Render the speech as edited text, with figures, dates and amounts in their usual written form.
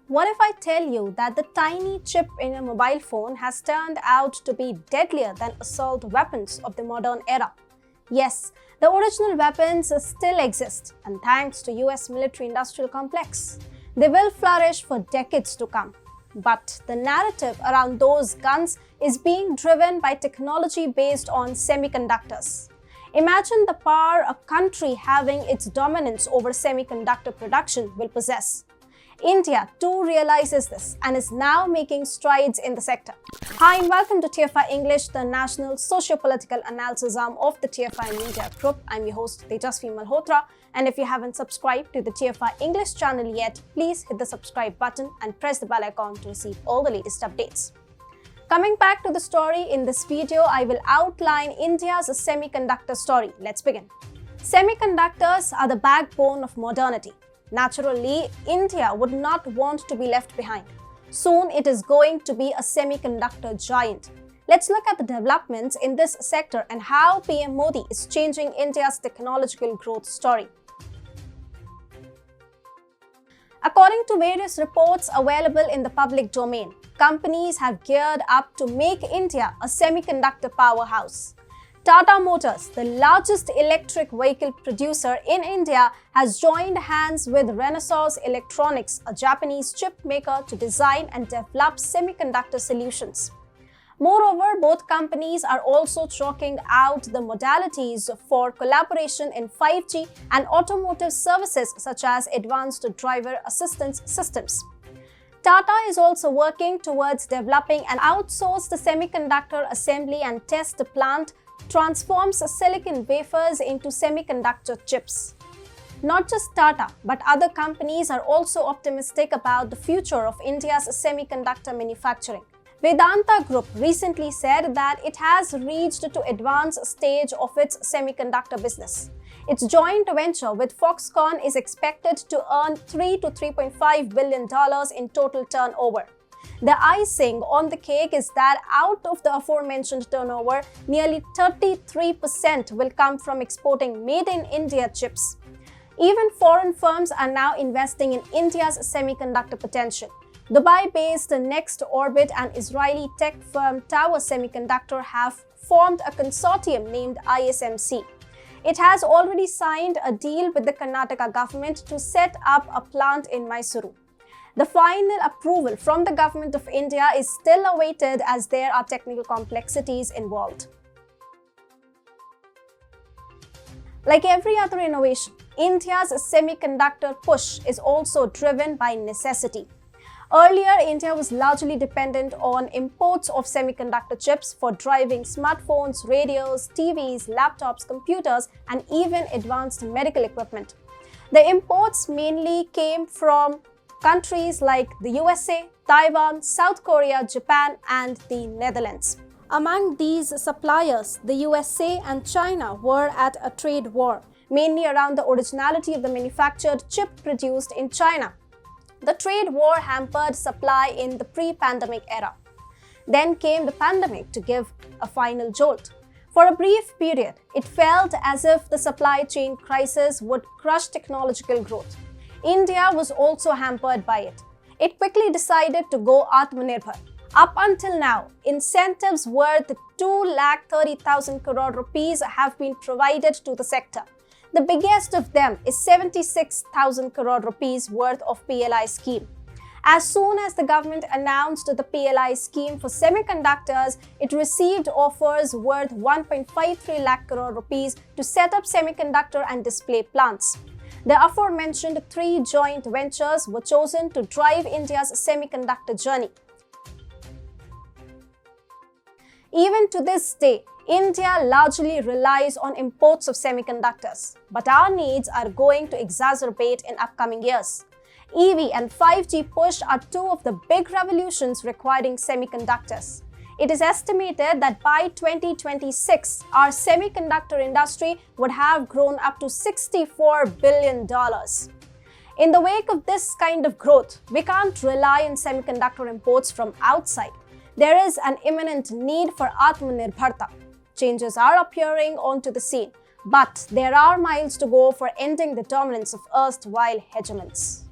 What if I tell you that the tiny chip in a mobile phone has turned out to be deadlier than assault weapons of the modern era? Yes, the original weapons still exist, and thanks to US military-industrial complex, they will flourish for decades to come. But the narrative around those guns is being driven by technology based on semiconductors. Imagine the power a country having its dominance over semiconductor production will possess. India too realizes this and is now making strides in the sector. Hi and welcome to TFI English, the national socio-political analysis arm of the TFI Media Group. I'm your host Tejasvi Malhotra, and if you haven't subscribed to the TFI English channel yet, please hit the subscribe button and press the bell icon to receive all the latest updates. Coming back to the story, in this video, I will outline India's semiconductor story. Let's begin. Semiconductors are the backbone of modernity. Naturally, India would not want to be left behind. Soon, it is going to be a semiconductor giant. Let's look at the developments in this sector and how PM Modi is changing India's technological growth story. According to various reports available in the public domain, companies have geared up to make India a semiconductor powerhouse. Tata Motors, the largest electric vehicle producer in India, has joined hands with Renesas Electronics, a Japanese chip maker, to design and develop semiconductor solutions. Moreover, both companies are also chalking out the modalities for collaboration in 5G and automotive services such as advanced driver assistance systems. Tata is also working towards developing an outsourced semiconductor assembly and test plant transforms silicon wafers into semiconductor chips. Not just Tata, but other companies are also optimistic about the future of India's semiconductor manufacturing. Vedanta Group recently said that it has reached to advanced stage of its semiconductor business. Its joint venture with Foxconn is expected to earn $3 to $3.5 billion in total turnover. The icing on the cake is that out of the aforementioned turnover, nearly 33% will come from exporting made-in-India chips. Even foreign firms are now investing in India's semiconductor potential. Dubai-based Next Orbit and Israeli tech firm Tower Semiconductor have formed a consortium named ISMC. It has already signed a deal with the Karnataka government to set up a plant in Mysuru. The final approval from the government of India is still awaited as there are technical complexities involved. Like every other innovation, India's semiconductor push is also driven by necessity. Earlier, India was largely dependent on imports of semiconductor chips for driving smartphones, radios, TVs, laptops, computers, and even advanced medical equipment. The imports mainly came from countries like the USA, Taiwan, South Korea, Japan, and the Netherlands. Among these suppliers, the USA and China were at a trade war, mainly around the originality of the manufactured chip produced in China. The trade war hampered supply in the pre-pandemic era. Then came the pandemic to give a final jolt. For a brief period, it felt as if the supply chain crisis would crush technological growth. India was also hampered by it. It quickly decided to go Atmanirbhar. Up until now, incentives worth 2,30,000 crore rupees have been provided to the sector. The biggest of them is 76,000 crore rupees worth of PLI scheme. As soon as the government announced the PLI scheme for semiconductors, it received offers worth 1.53 lakh crore rupees to set up semiconductor and display plants. The aforementioned three joint ventures were chosen to drive India's semiconductor journey. Even to this day, India largely relies on imports of semiconductors, but our needs are going to exacerbate in upcoming years. EV and 5G push are two of the big revolutions requiring semiconductors. It is estimated that by 2026, our semiconductor industry would have grown up to $64 billion. In the wake of this kind of growth, we can't rely on semiconductor imports from outside. There is an imminent need for Atmanirbharta. Changes are appearing onto the scene, but there are miles to go for ending the dominance of erstwhile hegemons.